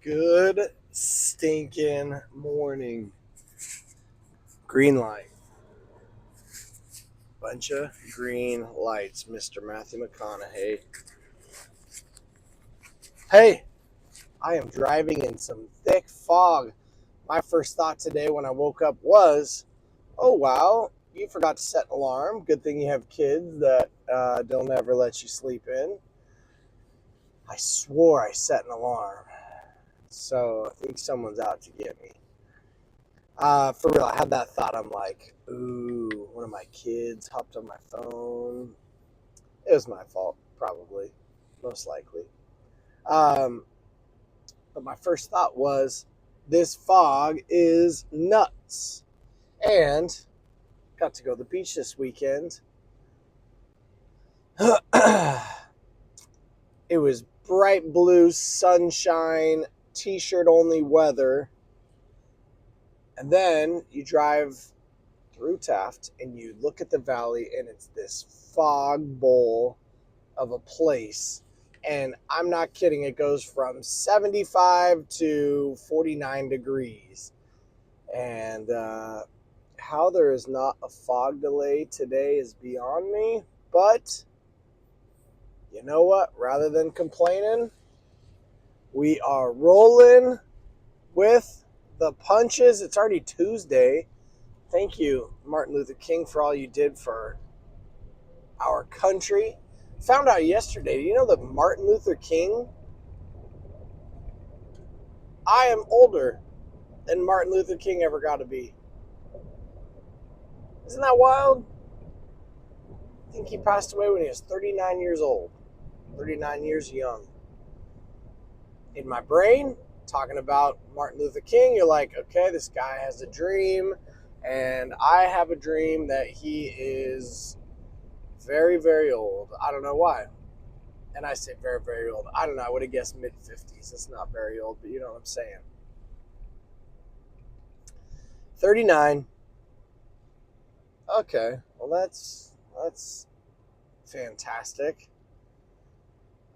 Good stinking morning. Green light. Bunch of green lights, Mr. Matthew McConaughey. Hey, I am driving in some thick fog. My first thought today when I woke up was, oh wow, you forgot to set an alarm. Good thing you have kids that don't ever let you sleep in. I swore I set an alarm. So I think someone's out to get me. For real, I had that thought. I'm like, ooh, one of my kids hopped on my phone. It was my fault, probably, most likely. Um, but my first thought was, this fog is nuts. And got to go to the beach this weekend. It was bright blue, sunshine, t-shirt only weather. And then you drive through Taft and you look at the valley and it's this fog bowl of a place. And I'm not kidding, it goes from 75 to 49 degrees. And how there is not a fog delay today is beyond me. But you know what? Rather than complaining, we are rolling with the punches. It's already Tuesday. Thank you, Martin Luther King, for all you did for our country. Found out yesterday, do you know that Martin Luther King, I am older than Martin Luther King ever got to be. Isn't that wild? I think he passed away when he was 39 years old. 39 years young. In my brain, talking about Martin Luther King, you're like, okay, this guy has a dream, and I have a dream that he is very, very old. I don't know why. And I say very, very old. I don't know. I would have guessed mid-50s. It's not very old, but you know what I'm saying. 39. Okay. Well, that's fantastic.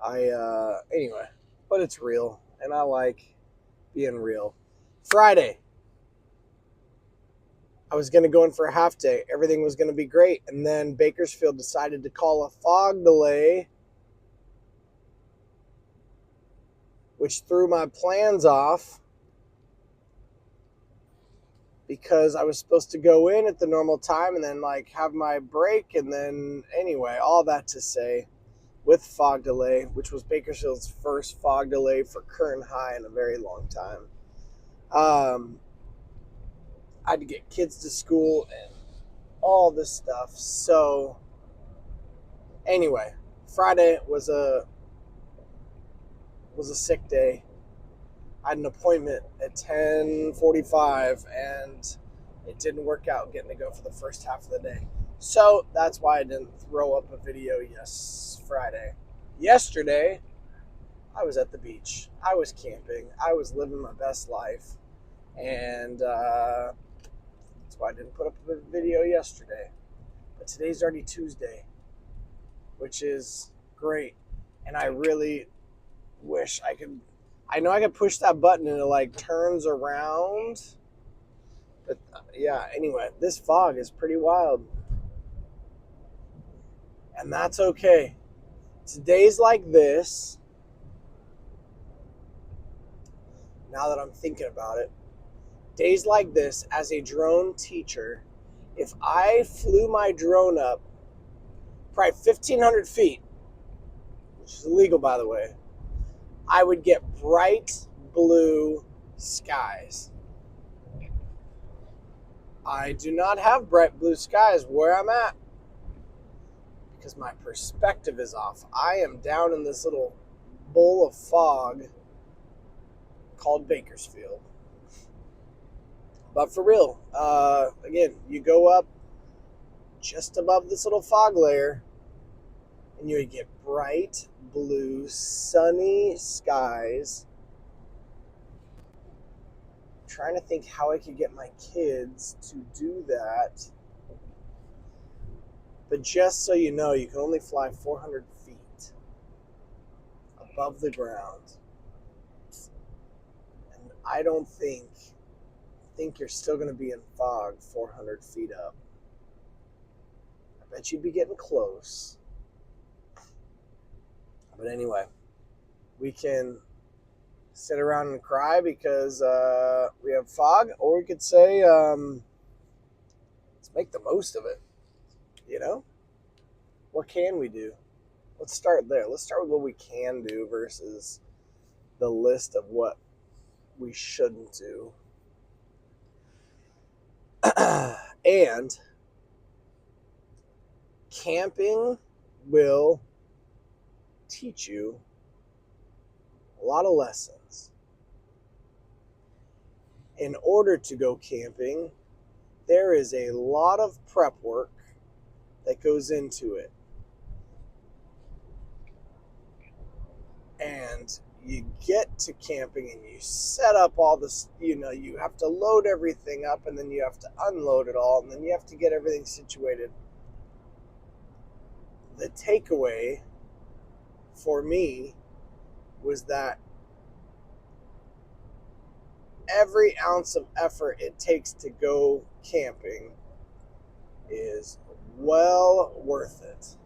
Anyway, but it's real, and I like being real. Friday, I was going to go in for a half day. Everything was going to be great, and then Bakersfield decided to call a fog delay, which threw my plans off because I was supposed to go in at the normal time and then like have my break, and then anyway, all that to say, with fog delay, which was Bakersfield's first fog delay for current high in a very long time. I had to get kids to school and all this stuff. So anyway, Friday was a sick day. I had an appointment at 10:45 and it didn't work out getting to go for the first half of the day. So that's why I didn't throw up a video Friday. Yesterday, I was at the beach. I was camping. I was living my best life. And that's why I didn't put up a video yesterday. But today's already Tuesday, which is great. And I really wish I could. I know I could push that button and it like turns around. But yeah, anyway, this fog is pretty wild. And that's okay. It's days like this, now that I'm thinking about it, days like this as a drone teacher, if I flew my drone up probably 1,500 feet, which is illegal by the way, I would get bright blue skies. I do not have bright blue skies where I'm at because my perspective is off. I am down in this little bowl of fog called Bakersfield. But for real, again, you go up just above this little fog layer and you would get bright blue, sunny skies. I'm trying to think how I could get my kids to do that. But just so you know, you can only fly 400 feet above the ground. I don't think you're still going to be in fog 400 feet up. I bet you'd be getting close. But anyway, we can sit around and cry because we have fog, or we could say, let's make the most of it. You know? What can we do? Let's start there. Let's start with what we can do versus the list of what we shouldn't do. And camping will teach you a lot of lessons. In order to go camping, there is a lot of prep work that goes into it. And you get to camping and you set up all this, you have to load everything up, and then you have to unload it all, and then you have to get everything situated. The takeaway for me was that every ounce of effort it takes to go camping is well worth it.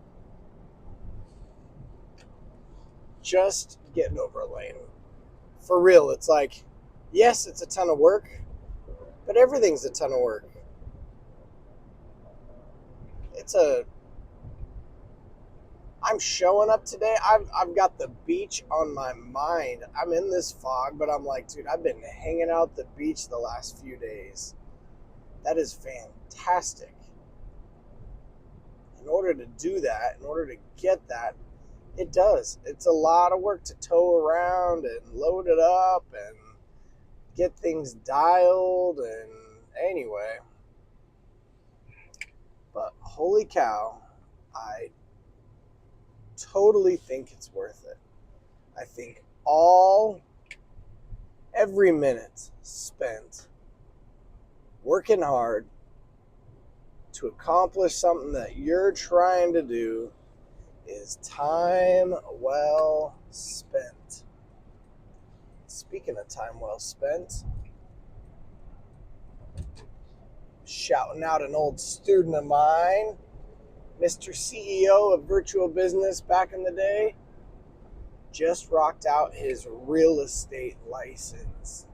Just getting over a lane. For real, it's like, yes, it's a ton of work, but everything's a ton of work. I'm showing up today. I've got the beach on my mind. I'm in this fog, but I'm like, dude, I've been hanging out at the beach the last few days. That is fantastic. In order to do that, in order to get that, it does. It's a lot of work to tow around and load it up and get things dialed, and anyway. But holy cow, I totally think it's worth it. I think every minute spent working hard to accomplish something that you're trying to do is time well spent. Speaking of time well spent, shouting out an old student of mine, Mr. CEO of Virtual Business back in the day, just rocked out his real estate license.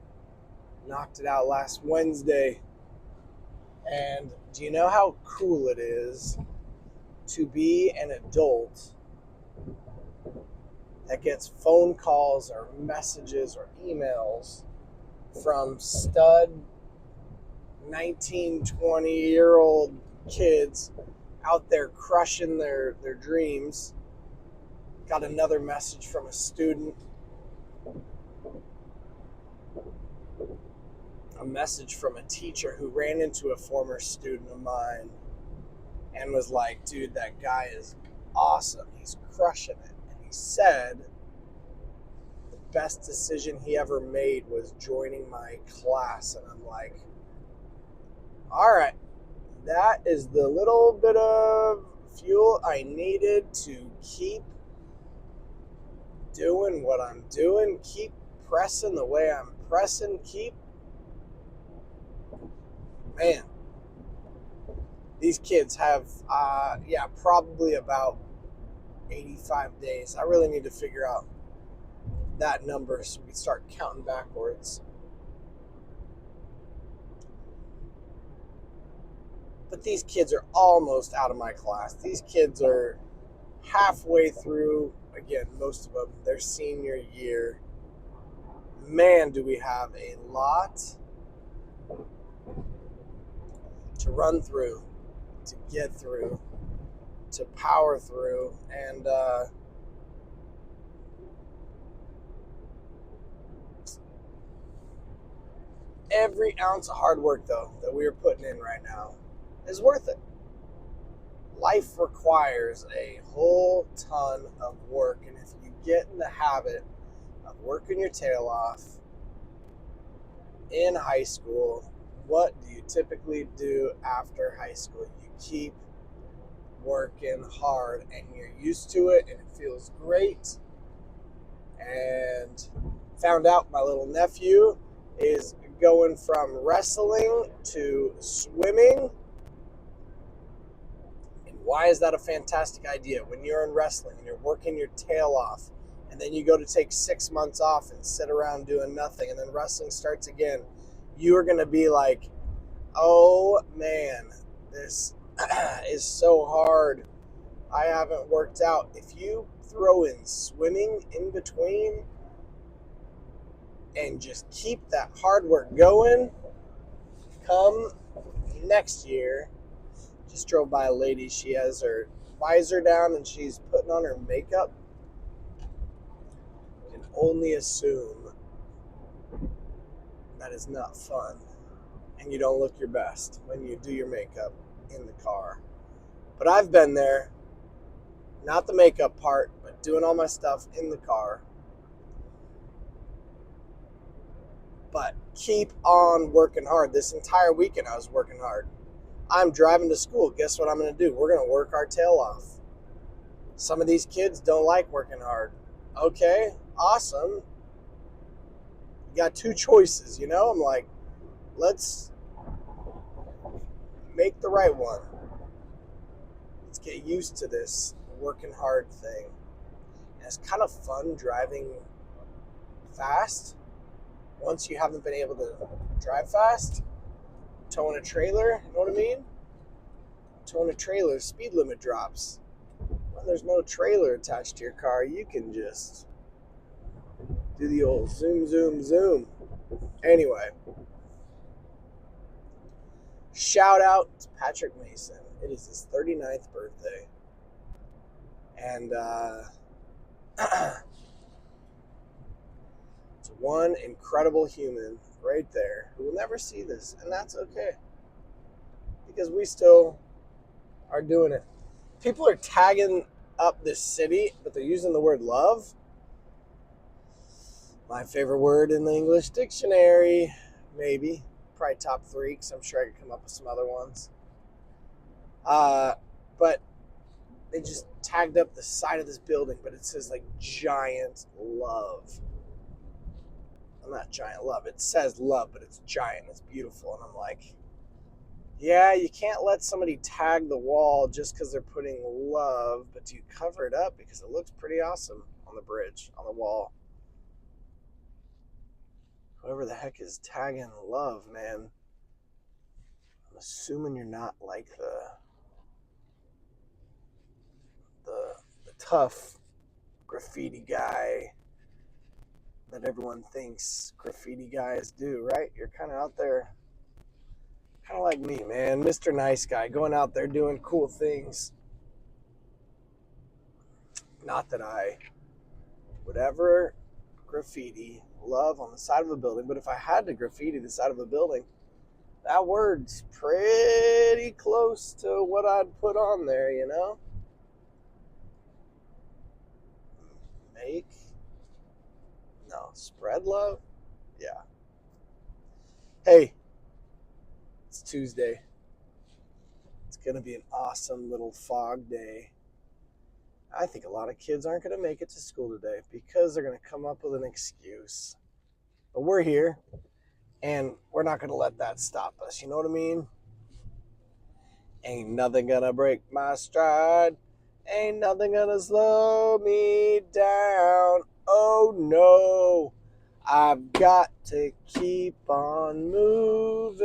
Knocked it out last Wednesday. And do you know how cool it is to be an adult that gets phone calls or messages or emails from stud 19, 20-year-old kids out there crushing their dreams? Got another message from a student. A message from a teacher who ran into a former student of mine and was like, dude, that guy is awesome. He's crushing it. And he said the best decision he ever made was joining my class. And I'm like, all right, that is the little bit of fuel I needed to keep doing what I'm doing, keep pressing the way I'm pressing, man, these kids have, probably about 85 days. I really need to figure out that number so we can start counting backwards. But these kids are almost out of my class. These kids are halfway through, again, most of them, their senior year. Man, do we have a lot to run through, to get through, to power through, and every ounce of hard work, though, that we are putting in right now is worth it. Life requires a whole ton of work, and if you get in the habit of working your tail off in high school, what do you typically do after high school? You keep working hard, and you're used to it, and it feels great. And found out my little nephew is going from wrestling to swimming. And why is that a fantastic idea? When you're in wrestling and you're working your tail off, and then you go to take 6 months off and sit around doing nothing, and then wrestling starts again, you are going to be like, oh man, this is so hard. I haven't worked out. If you throw in swimming in between and just keep that hard work going, come next year. Just drove by a lady. She has her visor down and she's putting on her makeup. You can only assume that is not fun. And you don't look your best when you do your makeup in the car. But I've been there. Not the makeup part, but doing all my stuff in the car. But keep on working hard. This entire weekend I was working hard. I'm driving to school. Guess what I'm going to do? We're going to work our tail off. Some of these kids don't like working hard. Okay, awesome. You got two choices, you know? I'm like, let's make the right one. Let's get used to this working hard thing. And it's kind of fun driving fast once you haven't been able to drive fast. Towing a trailer, you know what I mean? Towing a trailer, speed limit drops. When there's no trailer attached to your car, you can just do the old zoom, zoom, zoom. Anyway, shout out to Patrick Mason. It is his 39th birthday. And it's one incredible human right there who will never see this. And that's okay. Because we still are doing it. People are tagging up this city, but they're using the word love. My favorite word in the English dictionary, maybe. Probably top 3, because I'm sure I could come up with some other ones. But they just tagged up the side of this building, but it says like giant love. Well, not giant love. It says love, but it's giant. It's beautiful. And I'm like, yeah, you can't let somebody tag the wall just because they're putting love, but you cover it up because it looks pretty awesome on the bridge, on the wall. Whoever the heck is tagging love, man, I'm assuming you're not like the tough graffiti guy that everyone thinks graffiti guys do, right? You're kind of out there, kind of like me, man, Mr. Nice Guy, going out there doing cool things. Not that I would ever graffiti love on the side of a building, but if I had to graffiti the side of a building, that word's pretty close to what I'd put on there, you know? Spread love? Yeah. Hey, it's Tuesday. It's going to be an awesome little fog day. I think a lot of kids aren't going to make it to school today because they're going to come up with an excuse. But we're here, and we're not going to let that stop us. You know what I mean? Ain't nothing going to break my stride. Ain't nothing going to slow me down. Oh, no. I've got to keep on moving.